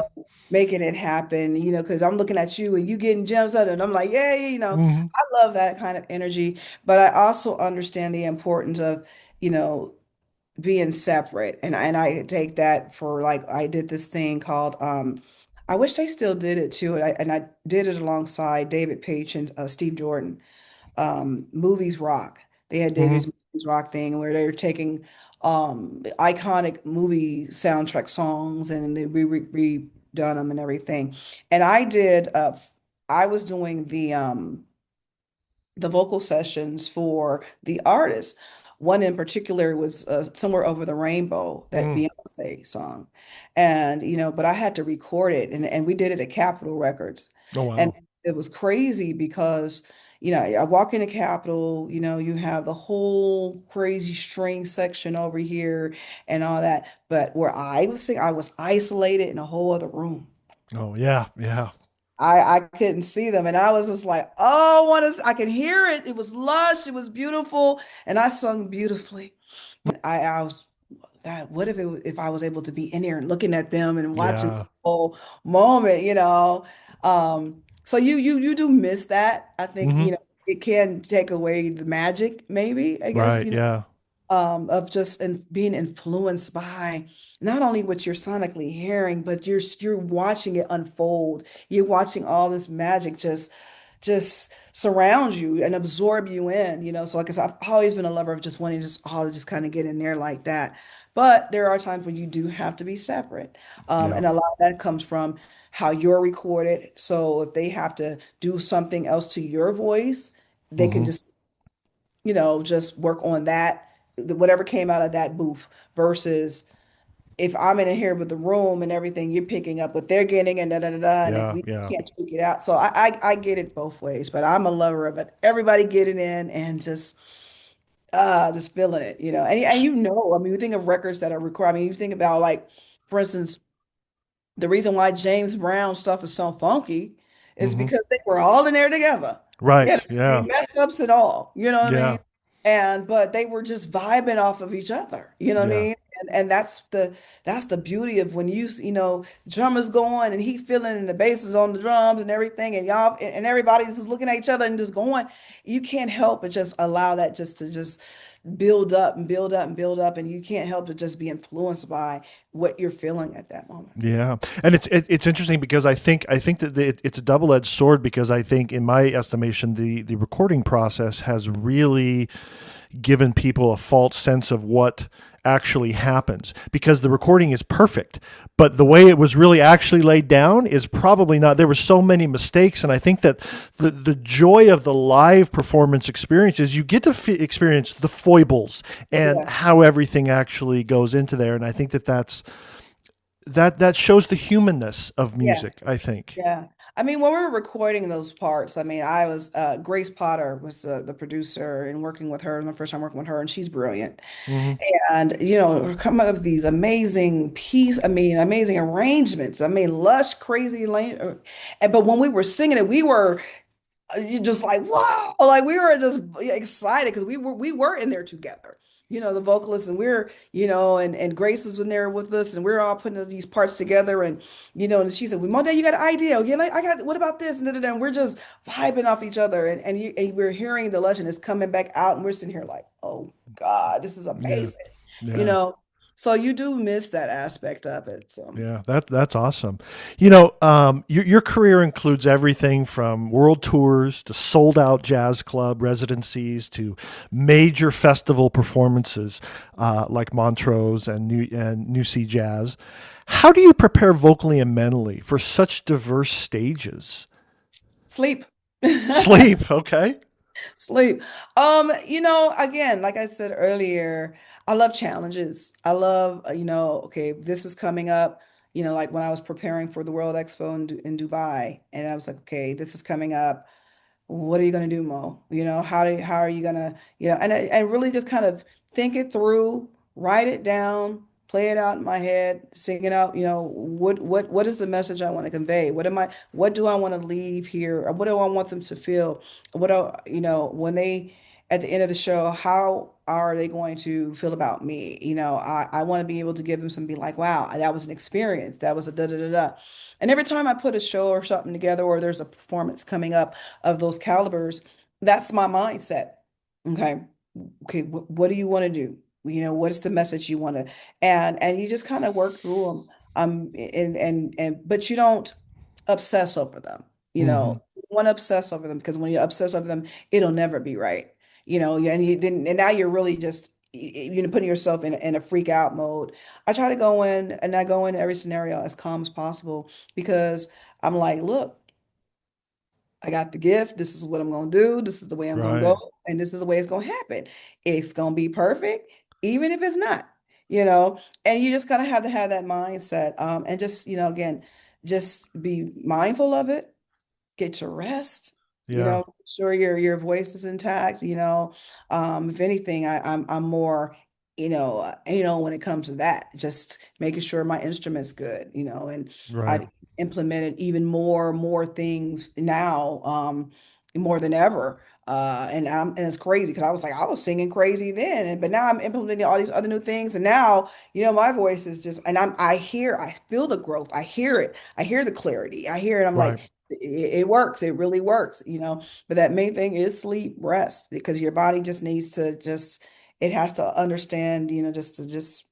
making it happen, because I'm looking at you and you getting gems out of it. And I'm like, yeah, Hmm. I love that kind of energy. But I also understand the importance of, you know, being separate. And I take that for like I did this thing called I wish they still did it too. And I did it alongside David Page and Steve Jordan. Movies Rock. They had Hmm. David's Movies Rock thing where they were taking iconic movie soundtrack songs and they redone them and everything. And I was doing the vocal sessions for the artists. One in particular was Somewhere Over the Rainbow, that Mm. Beyonce song. And, but I had to record it and we did it at Capitol Records. Oh And wow. it was crazy because, I walk into Capitol, you have the whole crazy string section over here and all that. But where I was singing, I was isolated in a whole other room. Oh yeah, yeah. I couldn't see them, and I was just like, oh, I can hear it. It was lush, it was beautiful, and I sung beautifully. I was God, what if I was able to be in there and looking at them and watching the Yeah. whole moment. So you do miss that. I think, Hmm. it can take away the magic, maybe, I guess, Right. Yeah. of just being influenced by not only what you're sonically hearing, but you're watching it unfold. You're watching all this magic just surround you and absorb you in, So like I said, I've always been a lover of just wanting to just all just kind of get in there like that. But there are times when you do have to be separate. Yeah. And a lot of that comes from how you're recorded. So if they have to do something else to your voice, they can Hmm. just work on that, whatever came out of that booth versus if I'm in here with the room and everything, you're picking up what they're getting and da da da da, and if Yeah. we Yeah. can't tweak it out. So I get it both ways, but I'm a lover of it. Everybody getting in and just feeling it, and I mean, you think of records that are recorded. I mean, you think about like, for instance, the reason why James Brown stuff is so funky is Hmm. because they were all in there together. Right. I Yeah. mean, mess ups and all, you know what I Yeah. mean? But they were just vibing off of each other, you know what I Yeah. mean? And that's the beauty of when you know, drummer's going and he feeling and the bass is on the drums and everything, and y'all and everybody's just looking at each other and just going. You can't help but just allow that just to just build up and build up and build up, and you can't help but just be influenced by what you're feeling at that moment. Yeah, and it's interesting because I think that it's a double edged sword because I think in my estimation the recording process has really given people a false sense of what actually happens because the recording is perfect, but the way it was really actually laid down is probably not. There were so many mistakes, and I think that the joy of the live performance experience is you get to experience the foibles and Yeah. how everything actually goes into there, and I think that shows the humanness of Yeah. music, I think. Yeah. I mean, when we were recording those parts, I mean, I was Grace Potter was the producer, and working with her, my first time working with her, and she's brilliant. Hmm. And you know, we're coming up with these I mean, amazing arrangements. I mean, lush, crazy lane. And but when we were singing it, we were you just like, wow, like we were just excited because we were in there together. You know, the vocalists, and we're, you know, and Grace was in there with us, and we're all putting these parts together. And you know, and she said, "Well, Monet, you got an idea? Yeah, like, I got. What about this?" And, da, da, da. And we're just vibing off each other, and we're hearing the legend is coming back out, and we're sitting here like, "Oh God, this is Yeah, amazing," you yeah. know. So you do miss that aspect of it. So Yeah, that's awesome. You know, your career includes everything from world tours to sold out jazz club residencies to major festival performances like Montrose and New Sea Jazz. How do you prepare vocally and mentally for such diverse stages? sleep. Sleep, okay. Sleep. You know, again, like I said earlier, I love challenges. I love, you know, okay, this is coming up, you know, like when I was preparing for the World Expo in Dubai, and I was like, okay, this is coming up. What are you going to do, Mo? You know, how are you going to, you know, and really just kind of think it through, write it down, play it out in my head, sing it out, you know, what is the message I want to convey? What do I want to leave here? Or what do I want them to feel? You know, when they at the end of the show, how are they going to feel about me? You know, I want to be able to give them some, be like, wow, that was an experience. That was a da da da da. And every time I put a show or something together, or there's a performance coming up of those calibers, that's my mindset. Okay. Okay. What do you want to do? You know, what is the message you want to, and you just kind of work through them. But you don't obsess over them. You Hmm. know, you want to obsess over them because when you obsess over them, it'll never be right. You know, and you didn't, and now you're really just, you know, putting yourself in a freak out mode. I try to go in and I go in every scenario as calm as possible because I'm like, look, I got the gift. This is what I'm going to do. This is the way I'm going to Right, go. And this is the way it's going to happen. It's going to be perfect, even if it's not, you know, and you just kind of have to have that mindset. And just, you know, again, just be mindful of it, get your rest, you yeah, know, make sure your voice is intact, you know. If anything, I'm more, you know, when it comes to that, just making sure my instrument's good, you know, and right, I implemented even more things now, more than ever. And it's crazy because I was singing crazy then, but now I'm implementing all these other new things, and now you know my voice is just, and I feel the growth, I hear the clarity, I hear it. I'm right. like, it works. It really works, you know. But that main thing is sleep, rest, because your body just needs to just, it has to understand, you know, just to just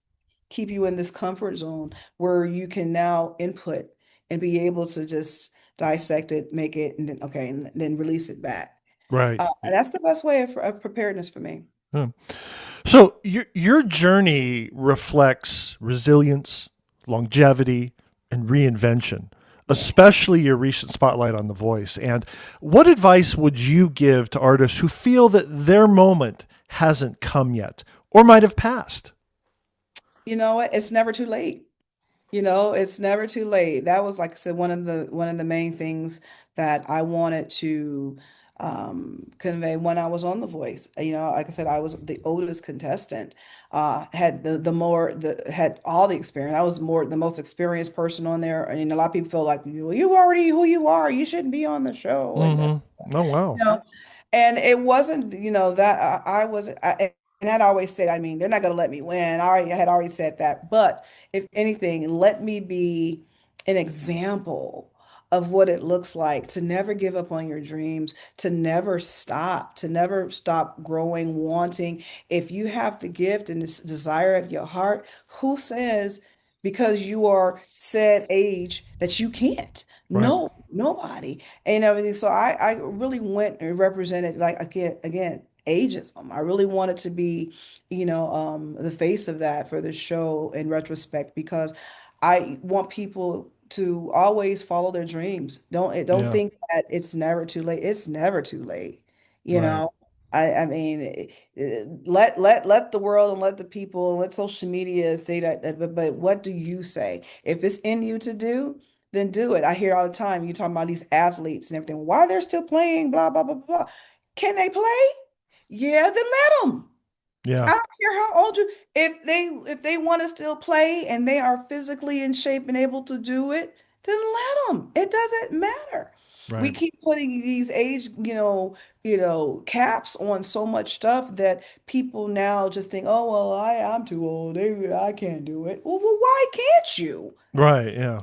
keep you in this comfort zone where you can now input and be able to just dissect it, make it, and then, okay, and then release it back. Right. And that's the best way of preparedness for me. Yeah. So your journey reflects resilience, longevity, and reinvention, Yeah. especially your recent spotlight on The Voice. And what advice would you give to artists who feel that their moment hasn't come yet or might have passed? You know what? It's never too late. You know, it's never too late. That was, like I said, one of the main things that I wanted to convey when I was on The Voice. You know, like I said, I was the oldest contestant, had had all the experience. I was more the most experienced person on there, and a lot of people feel like you already who you are. You shouldn't be on the show, and Mm-hmm. Oh, wow. you know, and it wasn't, you know, that I was. and I'd always said, I mean, they're not going to let me win. I had already said that. But if anything, let me be an example of what it looks like to never give up on your dreams, to never stop growing, wanting. If you have the gift and this desire of your heart, who says because you are said age that you can't? Right. No, nobody and everything. So I really went and represented like again ageism. I really wanted to be, the face of that for the show in retrospect because I want people to always follow their dreams. Don't Yeah. think that it's never too late. It's never too late. You Right. know, I mean, let the world and let the people and let social media say but what do you say? If it's in you to do, then do it. I hear all the time you talking about these athletes and everything. Why they're still playing, blah, blah, blah, blah. Can they play? Yeah, then let them. Yeah. I don't care how old you, if they want to still play and they are physically in shape and able to do it, then let them. It doesn't matter. We Right. keep putting these age, caps on so much stuff that people now just think, oh well, I'm too old. I can't do it. Well, why can't you? Right. Yeah.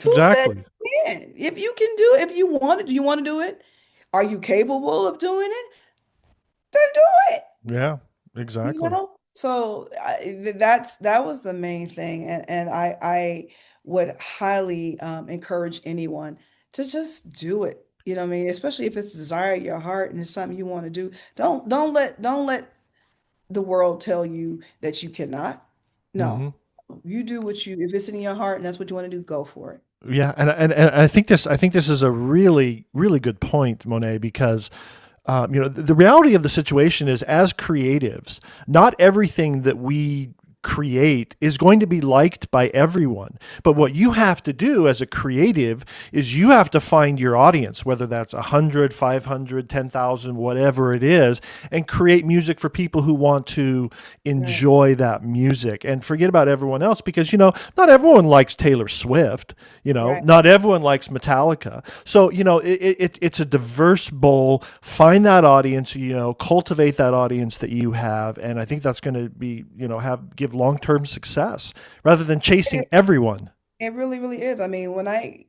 Who said Exactly. you can? If you can do it, if you want it, do you want to do it? Are you capable of doing it? Then do it. Yeah. You Exactly. know? So that was the main thing, and I would highly encourage anyone to just do it. You know what I mean? Especially if it's a desire of your heart and it's something you want to do. Don't let the world tell you that you cannot. No, Hmm. you do what you if it's in your heart and that's what you want to do, go for it. Yeah, and I think this is a really really good point, Monet, because the reality of the situation is, as creatives, not everything that we create is going to be liked by everyone. But what you have to do as a creative is you have to find your audience, whether that's 100, 500, 10,000, whatever it is, and create music for people who want to Right, enjoy that music and forget about everyone else, because, not everyone likes Taylor Swift. right. Not everyone likes Metallica. So, it's a diverse bowl. Find that audience, cultivate that audience that you have. And I think that's going to be, give long term success rather than chasing everyone. It really, really is. I mean, when I'm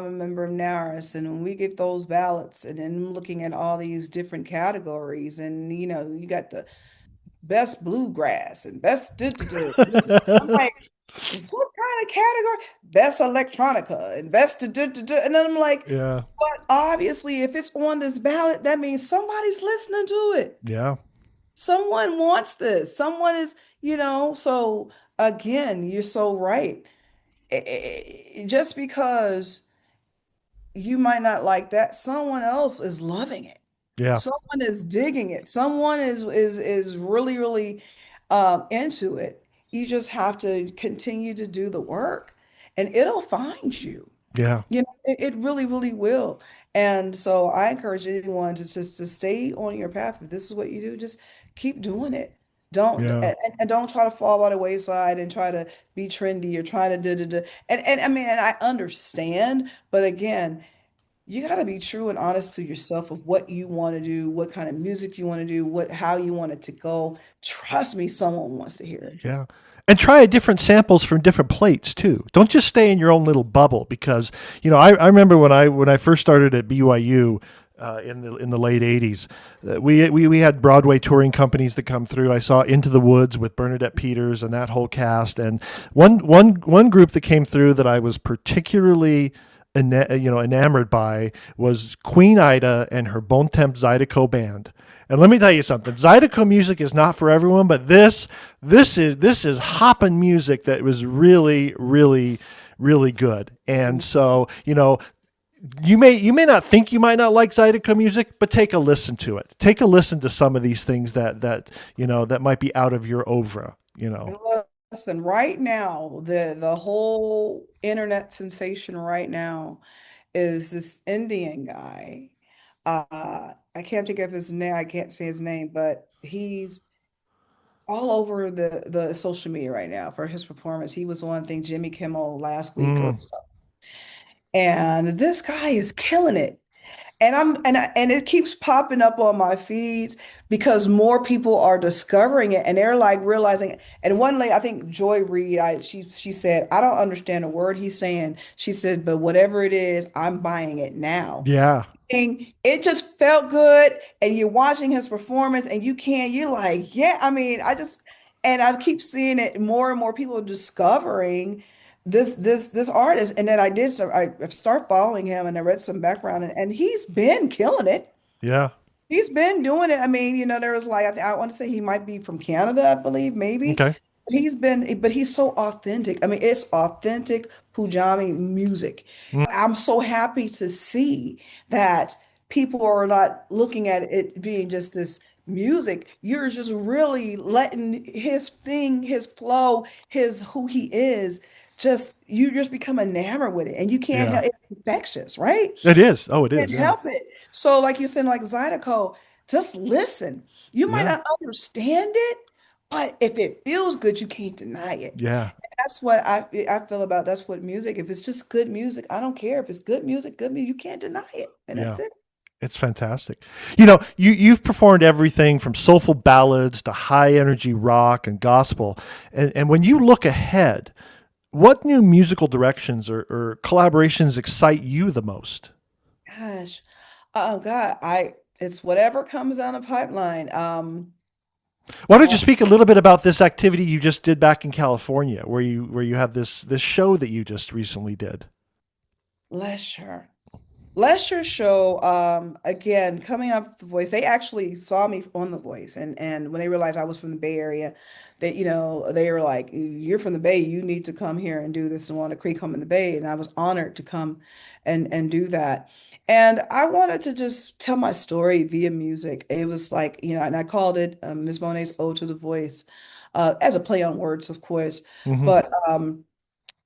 a member of NARIS, and when we get those ballots, and then I'm looking at all these different categories, and you got the best bluegrass and best I'm like, what kind of category? Best electronica and best and then I'm like, Yeah. but obviously, if it's on this ballot, that means somebody's listening to it. Yeah. Someone wants this. Someone is, so again, you're so right just because you might not like that, someone else is loving it. Yeah. Someone is digging it. Someone is really, really into it. You just have to continue to do the work and it'll find you. Yeah. It really, really will. And so I encourage anyone to stay on your path. If this is what you do, just keep doing it. Don't Yeah. and don't try to fall by the wayside and try to be trendy or try to da. And I mean, and I understand, but again, you got to be true and honest to yourself of what you want to do, what kind of music you want to do, how you want it to go. Trust me, someone wants to hear it. Yeah. And try different samples from different plates too. Don't just stay in your own little bubble, because I remember when I first started at BYU in the late '80s. We had Broadway touring companies that come through. I saw Into the Woods with Bernadette Peters and that whole cast. And one group that came through that I was particularly enamored by was Queen Ida and her Bon Temp Zydeco band. And let me tell you something. Zydeco music is not for everyone, but this is hopping music that was really, really, really good. And so, you may not think, you might not like Zydeco music, but take a listen to it. Take a listen to some of these things that might be out of your oeuvre. And listen, right now, the whole internet sensation right now is this Indian guy. I can't think of his name. I can't say his name, but he's all over the social media right now for his performance. He was on, I think, Jimmy Kimmel last week, Mm, and this guy is killing it. And it keeps popping up on my feeds because more people are discovering it and they're like realizing it. And one lady, I think Joy Reid, she said, I don't understand a word he's saying. She said, but whatever it is, I'm buying it now. Yeah. And it just felt good. And you're watching his performance and you're like, yeah, I mean, and I keep seeing it more and more people discovering this artist. And then I start following him and I read some background and he's been killing it. Yeah. He's been doing it. I mean, there was like, I want to say he might be from Canada, I believe, maybe. Okay. But he's so authentic. I mean, it's authentic Pujami music. Mm. I'm so happy to see that people are not looking at it being just this music. You're just really letting his thing, his flow, his who he is, you just become enamored with it. And you can't Yeah. help it's infectious, right? It is. Oh, it is. Can't Yeah. help it. So, like you said, like Zydeco, just listen. You might Yeah. not understand it, but if it feels good, you can't deny it. Yeah. That's what I feel about. That's what music. If it's just good music, I don't care. If it's good music, you can't deny it, and Yeah. that's it. It's fantastic. You've performed everything from soulful ballads to high energy rock and gospel. And when you look ahead, what new musical directions or collaborations excite you the most? Gosh, oh God, I it's whatever comes down the pipeline. Why don't you Uh, speak a little bit about this activity you just did back in California, where you have this show that you just recently did? Lesher. Lesher show, again, coming off The Voice, they actually saw me on The Voice. And when they realized I was from the Bay Area, they were like, you're from the Bay, you need to come here and do this and want to Creek Home in the Bay. And I was honored to come and do that. And I wanted to just tell my story via music. It was like, and I called it Ms. Monet's Ode to the Voice, as a play on words, of course. Hmm.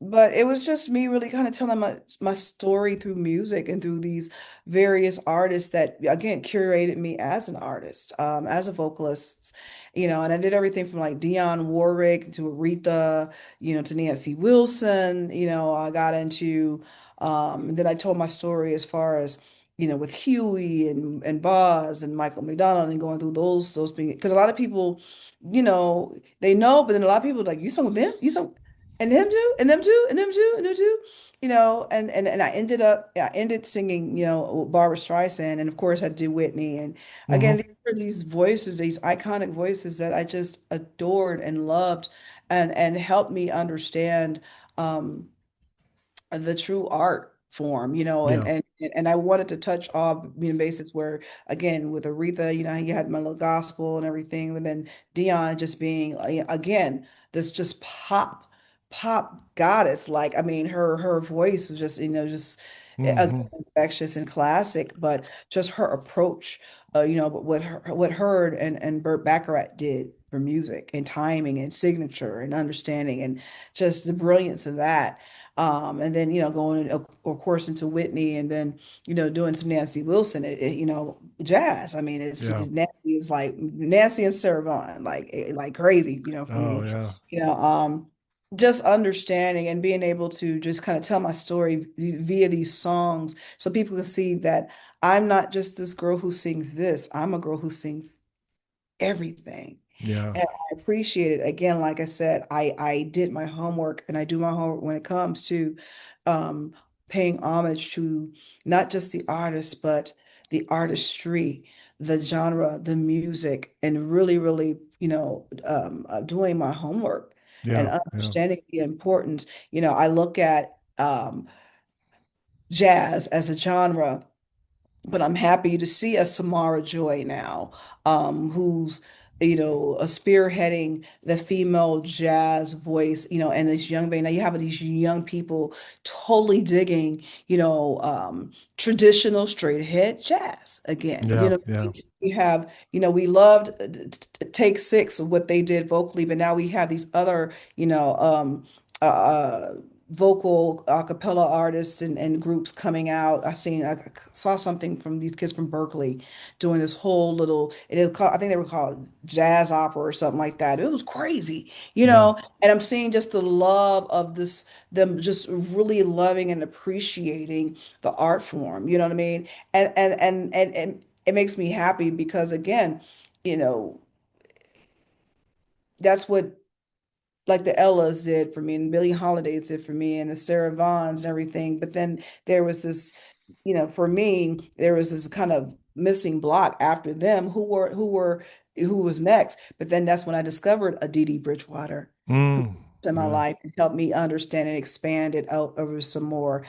But it was just me really kind of telling my story through music and through these various artists that again curated me as an artist, as a vocalist, and I did everything from like Dionne Warwick to Aretha, to Nancy Wilson, I got into and then I told my story as far as with Huey and Boz and Michael McDonald and going through those because a lot of people, they know, but then a lot of people are like, you sung with them? You sung and them too, and them too, and them too, and them too, and I ended singing, with Barbara Streisand, and of course I did Whitney, and Hmm. again these are these voices, these iconic voices that I just adored and loved, and helped me understand the true art form, Yeah. and I wanted to touch all, bases where again with Aretha, you had my little gospel and everything, and then Dion just being again this just pop goddess. Like I mean her voice was just just again, Hmm. infectious and classic, but just her approach, but what her and Burt Bacharach did for music and timing and signature and understanding and just the brilliance of that. And then, going, of course, into Whitney and then, doing some Nancy Wilson, jazz. I mean, Yeah. Nancy is like Nancy and Sarah Vaughan, like crazy, for Oh me, yeah. you know, um, just understanding and being able to just kind of tell my story via these songs so people can see that I'm not just this girl who sings this, I'm a girl who sings everything. Yeah. And I appreciate it. Again, like I said, I did my homework and I do my homework when it comes to um, paying homage to not just the artist, but the artistry, the genre, the music, and really, really, doing my homework and Yeah. Yeah. understanding the importance. I look at jazz as a genre, but I'm happy to see a Samara Joy now, who's, spearheading the female jazz voice, and this young band. Now you have these young people totally digging, traditional straight ahead jazz again. Yeah. Yeah. We have, we loved Take Six of what they did vocally, but now we have these other, uh, vocal a cappella artists and groups coming out. I saw something from these kids from Berkeley doing this whole little, it is called, I think they were called jazz opera or something like that. It was crazy, Yeah. and I'm seeing just the love of this, them just really loving and appreciating the art form, you know what I mean? And it makes me happy because again, you know, that's what like the Ellas did for me and Billie Holidays did for me and the Sarah Vaughns and everything. But then there was this, for me, there was this kind of missing block after them who was next. But then that's when I discovered a Dee Dee Bridgewater who Mm. in my Yeah. life and helped me understand and expand it out over some more.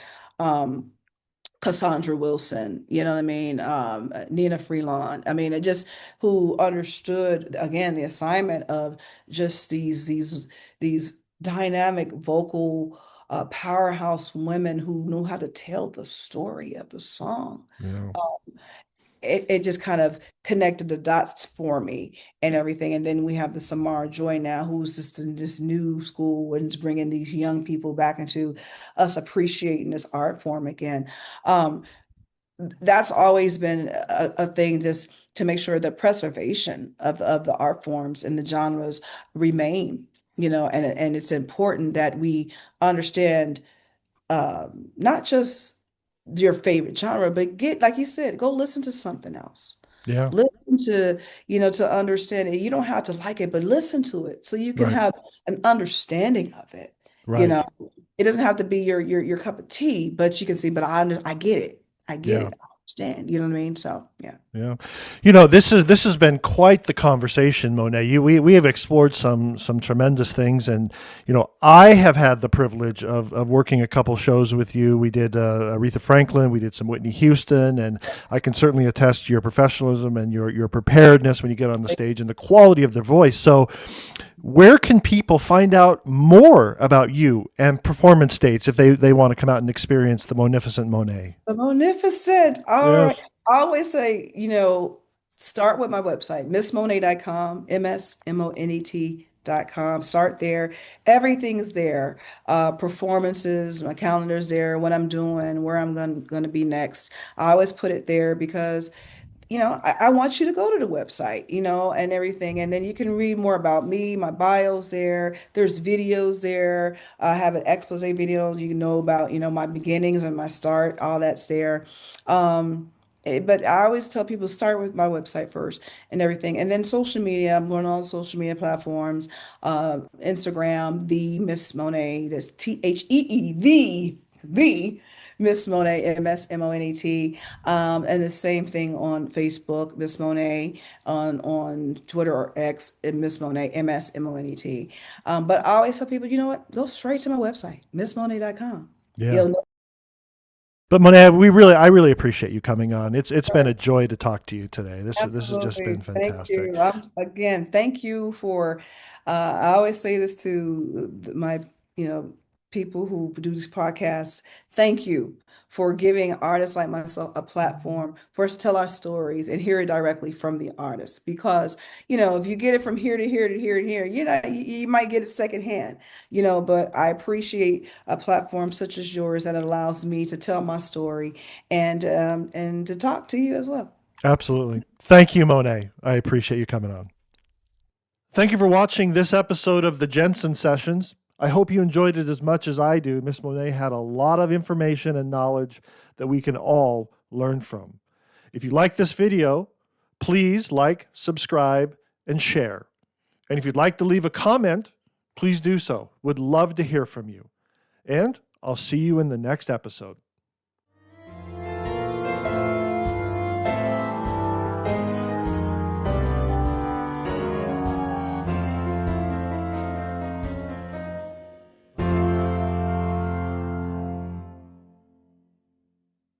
Cassandra Wilson, you know what I mean? Nina Freelon. I mean, it just who understood again the assignment of just these dynamic vocal powerhouse women who knew how to tell the story of the song. Yeah. It just kind of connected the dots for me and everything. And then we have the Samara Joy now, who's just in this new school and is bringing these young people back into us appreciating this art form again. Um, that's always been a thing just to make sure the preservation of the art forms and the genres remain, and it's important that we understand not just your favorite genre, but get, like you said, go listen to something else. Yeah. Listen to, to understand it. You don't have to like it, but listen to it so you can Right. have an understanding of it. You Right. know, it doesn't have to be your cup of tea, but you can see, but I get it. I get Yeah. it. I understand. You know what I mean? So yeah. Yeah. This has been quite the conversation, Monet. We have explored some tremendous things, and I have had the privilege of working a couple shows with you. We did Aretha Franklin, we did some Whitney Houston, and I can certainly attest to your professionalism and your preparedness when you get on the stage and the quality of the voice. So, where can people find out more about you and performance dates if they want to come out and experience the Monificent Monet? The Magnificent. All right. Yes. I always say, start with my website, missmonet.com, msmonet.com. Start there. Everything's there. Performances, my calendar's there, what I'm doing, where I'm going to be next. I always put it there because I want you to go to the website, and everything. And then you can read more about me. My bio's there. There's videos there. I have an expose video. You can know about, my beginnings and my start. All that's there. But I always tell people start with my website first and everything. And then social media. I'm on all the social media platforms. Instagram, the Miss Monet. That's THEE, the Miss Monet, MSMONET. And the same thing on Facebook, Miss Monet, on Twitter or X, Miss Monet, MSMONET. But I always tell people, you know what? Go straight to my website, missmonet.com. Yeah. You'll know. But Monet, I really appreciate you coming on. It's been a joy to talk to you today. This has just been Absolutely. Thank fantastic. you. Again, thank you for, I always say this to my, you know, people who do these podcasts. Thank you for giving artists like myself a platform for us to tell our stories and hear it directly from the artist. Because, if you get it from here to here to here to here, you might get it secondhand, but I appreciate a platform such as yours that allows me to tell my story and to talk to you as well. Absolutely. Thank you, Monet. I appreciate you coming on. Thank you for watching this episode of the Jensen Sessions. I hope you enjoyed it as much as I do. Miss Monet had a lot of information and knowledge that we can all learn from. If you like this video, please like, subscribe, and share. And if you'd like to leave a comment, please do so. Would love to hear from you. And I'll see you in the next episode.